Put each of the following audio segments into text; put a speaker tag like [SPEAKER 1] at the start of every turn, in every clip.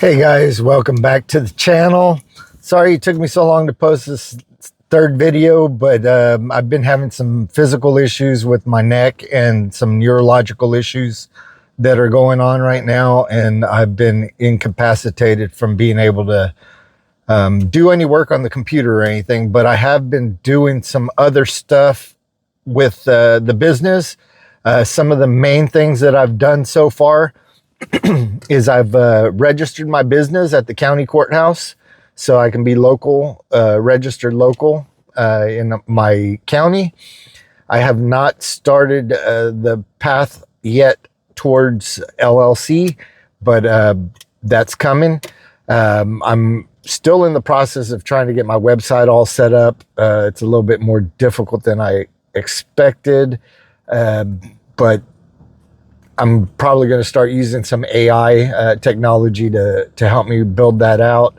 [SPEAKER 1] Hey guys, welcome back to the channel. Sorry it took me so long to post this third video, but I've been having some physical issues with my neck and some neurological issues that are going on right now, and I've been incapacitated from being able to do any work on the computer or anything, but I have been doing some other stuff with the business. Some of the main things that I've done so far is I've registered my business at the county courthouse so I can be local, registered local in my county. I have not started the path yet towards LLC, but that's coming. I'm still in the process of trying to get my website all set up. It's a little bit more difficult than I expected, but I'm probably going to start using some AI technology to help me build that out.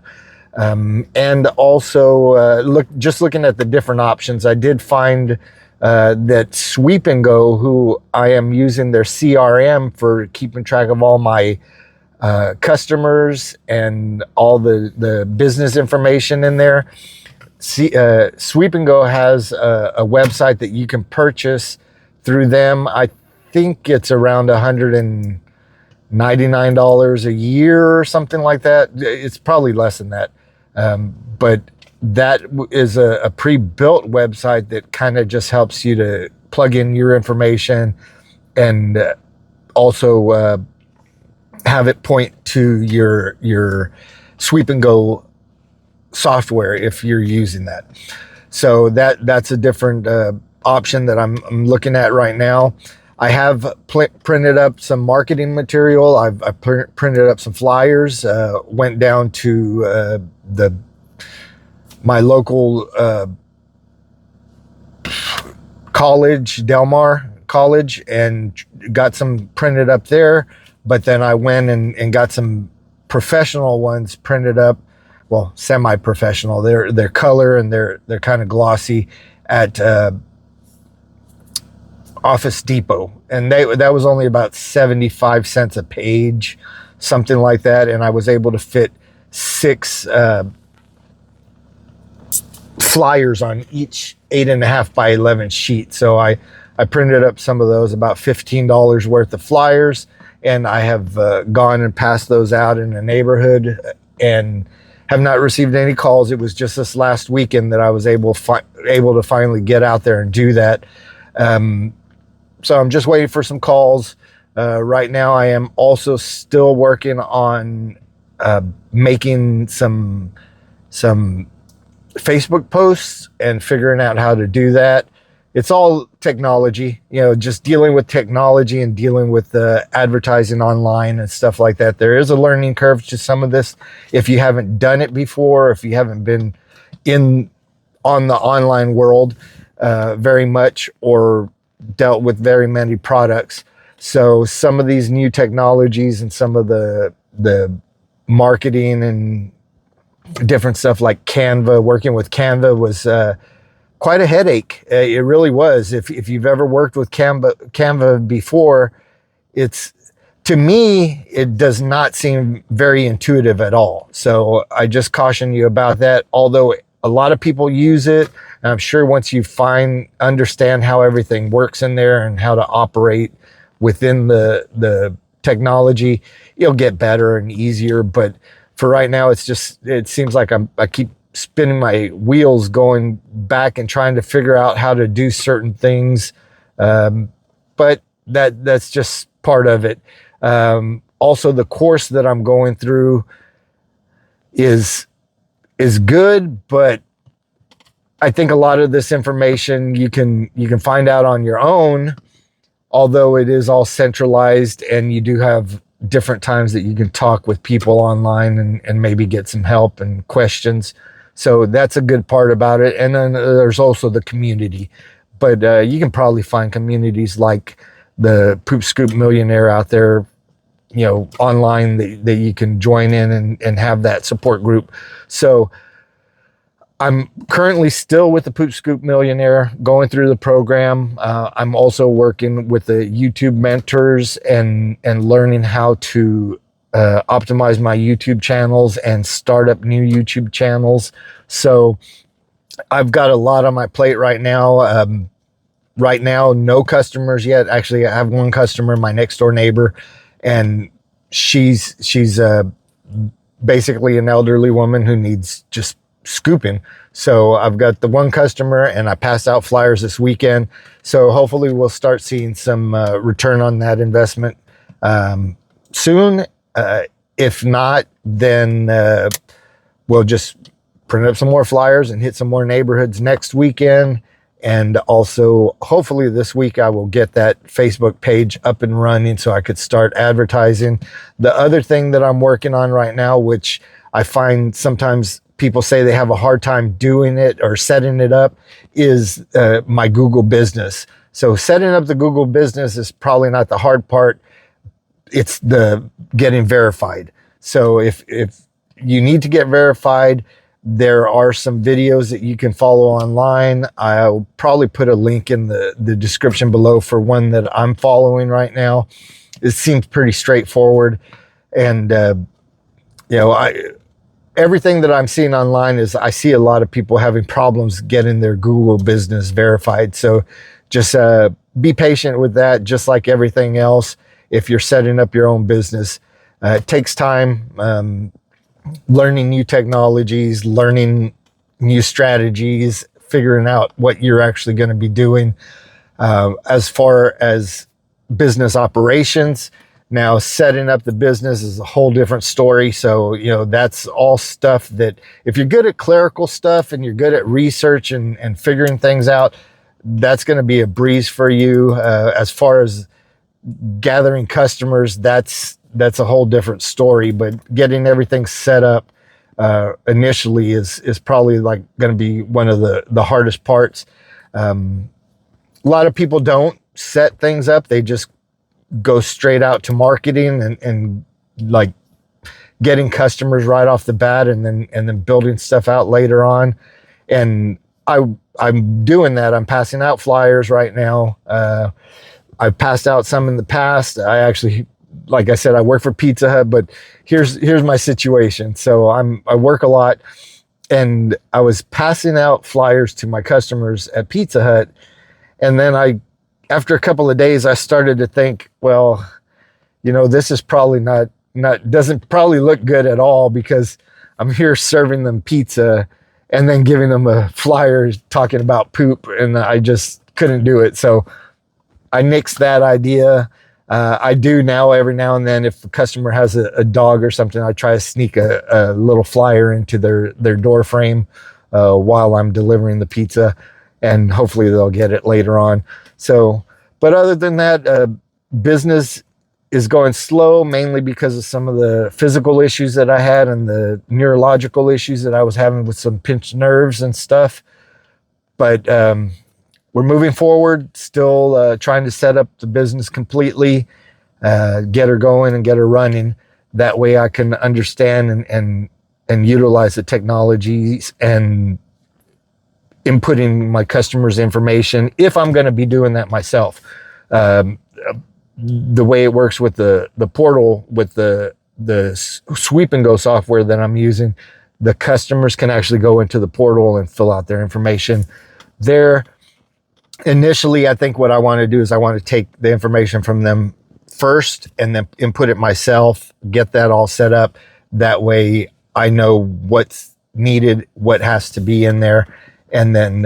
[SPEAKER 1] And also looking at the different options, I did find that Sweep and Go, who I am using their CRM for keeping track of all my customers and all the business information in there. Sweep and Go has a website that you can purchase through them. I think it's around $199 a year or something like that. It's probably less than that. But that is a pre-built website that kind of just helps you to plug in your information and also have it point to your Sweep and Go software if you're using that. So that's a different option that I'm looking at right now. I have printed up some marketing material. I've printed up some flyers. Went down to my local college, Del Mar College, and got some printed up there. But then I went and got some professional ones printed up. Well, semi-professional. They're color and they're kind of glossy at Office Depot, and that was only about 75 cents a page, something like that, and I was able to fit 6 flyers on each 8.5 by 11 sheet. So I printed up some of those, about $15 worth of flyers, and I have gone and passed those out in the neighborhood and have not received any calls. It was just this last weekend that I was able to finally get out there and do that. So I'm just waiting for some calls. Right now, I am also still working on making some Facebook posts and figuring out how to do that. It's all technology, just dealing with technology and dealing with advertising online and stuff like that. There is a learning curve to some of this. If you haven't done it before, if you haven't been on the online world very much, or dealt with very many products. So some of these new technologies and some of the marketing and different stuff like Canva, working with Canva was quite a headache. It really was. If you've ever worked with Canva before, to me, it does not seem very intuitive at all. So I just caution you about that. Although a lot of people use it, and I'm sure once you understand how everything works in there and how to operate within the technology, it'll get better and easier. But for right now, it seems like I keep spinning my wheels going back and trying to figure out how to do certain things. But that's just part of it. Also, the course that I'm going through is good, but I think a lot of this information you can find out on your own, although it is all centralized, and you do have different times that you can talk with people online and maybe get some help and questions. So that's a good part about it. And then there's also the community, but you can probably find communities like the Poop Scoop Millionaire out there, online that you can join in and have that support group. So I'm currently still with the Poop Scoop Millionaire, going through the program. I'm also working with the YouTube mentors and learning how to optimize my YouTube channels and start up new YouTube channels. So I've got a lot on my plate right now. Right now, no customers yet. Actually, I have one customer, my next door neighbor, and she's basically an elderly woman who needs just scooping. So I've got the one customer, and I passed out flyers this weekend. So hopefully we'll start seeing some return on that investment soon. If not, then we'll just print up some more flyers and hit some more neighborhoods next weekend. And also, hopefully this week I will get that Facebook page up and running so I could start advertising. The other thing that I'm working on right now, which I find sometimes people say they have a hard time doing it or setting it up, is my Google business. So setting up the Google business is probably not the hard part. It's the getting verified. So if you need to get verified, there are some videos that you can follow online. I'll probably put a link in the description below for one that I'm following right now. It seems pretty straightforward. And, everything that I'm seeing online is I see a lot of people having problems getting their Google business verified. So just be patient with that, just like everything else. If you're setting up your own business, it takes time. Learning new technologies, learning new strategies, figuring out what you're actually going to be doing. As far as business operations, now setting up the business is a whole different story. So, that's all stuff that if you're good at clerical stuff and you're good at research and figuring things out, that's going to be a breeze for you. As far as gathering customers, that's a whole different story, but getting everything set up initially is probably like going to be one of the hardest parts. A lot of people don't set things up. They just go straight out to marketing and like getting customers right off the bat and then building stuff out later on. And I'm doing that. I'm passing out flyers right now. I've passed out some in the past. I actually, like I said, I work for Pizza Hut, but here's my situation. So I work a lot, and I was passing out flyers to my customers at Pizza Hut. And then after a couple of days, I started to think, well, this is probably doesn't probably look good at all, because I'm here serving them pizza and then giving them a flyer talking about poop, and I just couldn't do it. So I nixed that idea. I do now, every now and then, if a customer has a dog or something, I try to sneak a little flyer into their door frame while I'm delivering the pizza, and hopefully they'll get it later on. So, but other than that, business is going slow, mainly because of some of the physical issues that I had and the neurological issues that I was having with some pinched nerves and stuff. But we're moving forward, still trying to set up the business completely, get her going and get her running. That way I can understand and utilize the technologies and inputting my customers' information if I'm going to be doing that myself. The way it works with the portal, with the Sweep and Go software that I'm using, the customers can actually go into the portal and fill out their information there. Initially, I think what I want to do is I want to take the information from them first and then input it myself, get that all set up. That way I know what's needed, what has to be in there, and then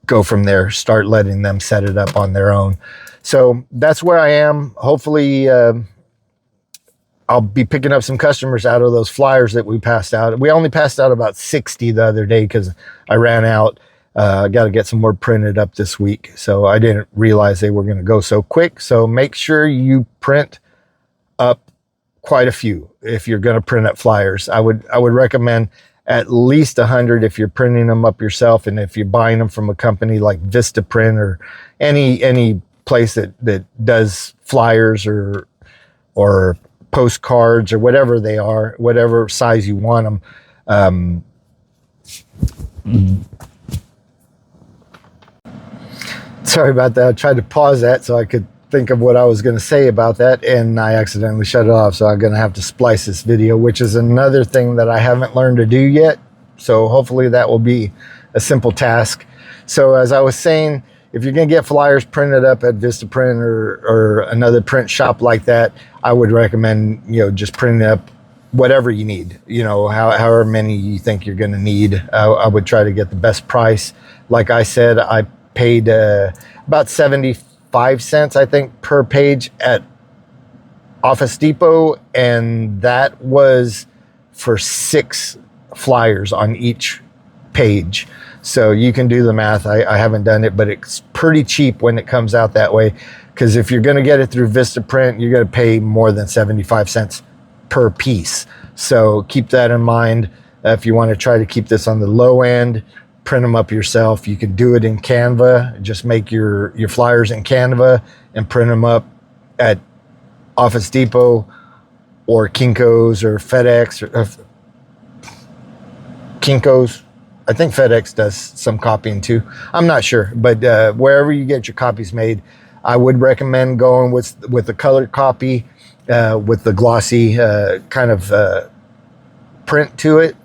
[SPEAKER 1] go from there, start letting them set it up on their own. So that's where I am. Hopefully, I'll be picking up some customers out of those flyers that we passed out. We only passed out about 60 the other day because I ran out. I got to get some more printed up this week. So I didn't realize they were going to go so quick. So make sure you print up quite a few if you're going to print up flyers. I would recommend at least 100 if you're printing them up yourself, and if you're buying them from a company like Vistaprint or any place that does flyers or postcards or whatever they are, whatever size you want them. Sorry about that. I tried to pause that so I could think of what I was going to say about that, and I accidentally shut it off. So I'm going to have to splice this video, which is another thing that I haven't learned to do yet. So hopefully that will be a simple task. So as I was saying, if you're going to get flyers printed up at Vistaprint or another print shop like that, I would recommend, just printing up whatever you need, however many you think you're going to need. I would try to get the best price. Like I said, I paid about 75 cents, I think, per page at Office Depot, and that was for 6 flyers on each page. So you can do the math. I haven't done it, but it's pretty cheap when it comes out that way, because if you're going to get it through Vistaprint, you're going to pay more than 75 cents per piece. So keep that in mind. If you want to try to keep this on the low end, print them up yourself. You can do it in Canva. Just make your flyers in Canva and print them up at Office Depot or Kinko's or FedEx or Kinko's. I think FedEx does some copying too. I'm not sure, but wherever you get your copies made, I would recommend going with the colored copy, with the glossy kind of print to it,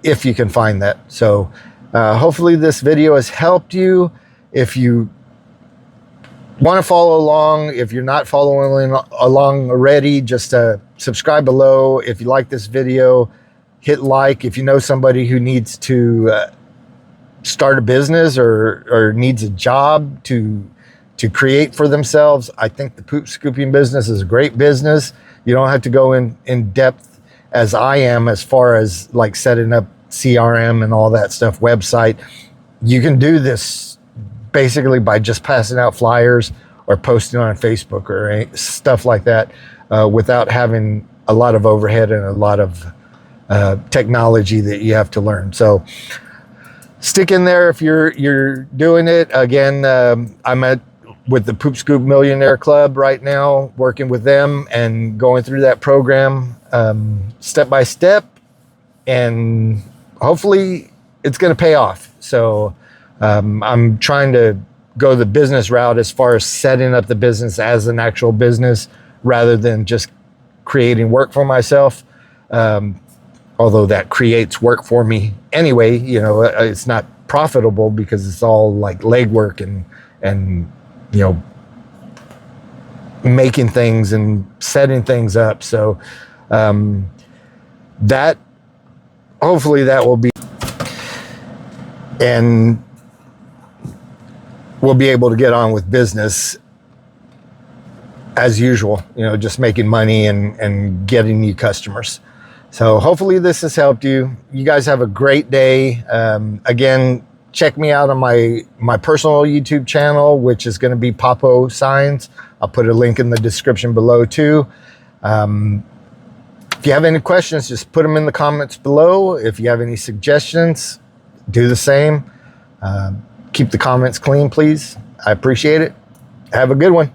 [SPEAKER 1] if you can find that. So hopefully this video has helped you. If you want to follow along, if you're not following along already, just subscribe below. If you like this video, hit like. If you know somebody who needs to start a business or needs a job to create for themselves, I think the poop scooping business is a great business. You don't have to go in depth as I am as far as like setting up CRM and all that stuff, website. You can do this basically by just passing out flyers or posting on Facebook or stuff like that, without having a lot of overhead and a lot of technology that you have to learn. So stick in there if you're doing it. Again, I'm with the Poop Scoop Millionaire Club right now, working with them and going through that program step by step, and hopefully it's going to pay off. So I'm trying to go the business route as far as setting up the business as an actual business rather than just creating work for myself. Although that creates work for me anyway, it's not profitable because it's all like legwork and making things and setting things up. So that hopefully that will be, and we'll be able to get on with business as usual, just making money and getting new customers. So hopefully this has helped you. You guys have a great day. Again, check me out on my personal YouTube channel, which is going to be Popo Signs. I'll put a link in the description below too. If you have any questions, just put them in the comments below. If you have any suggestions, do the same. Keep the comments clean, please. I appreciate it. Have a good one.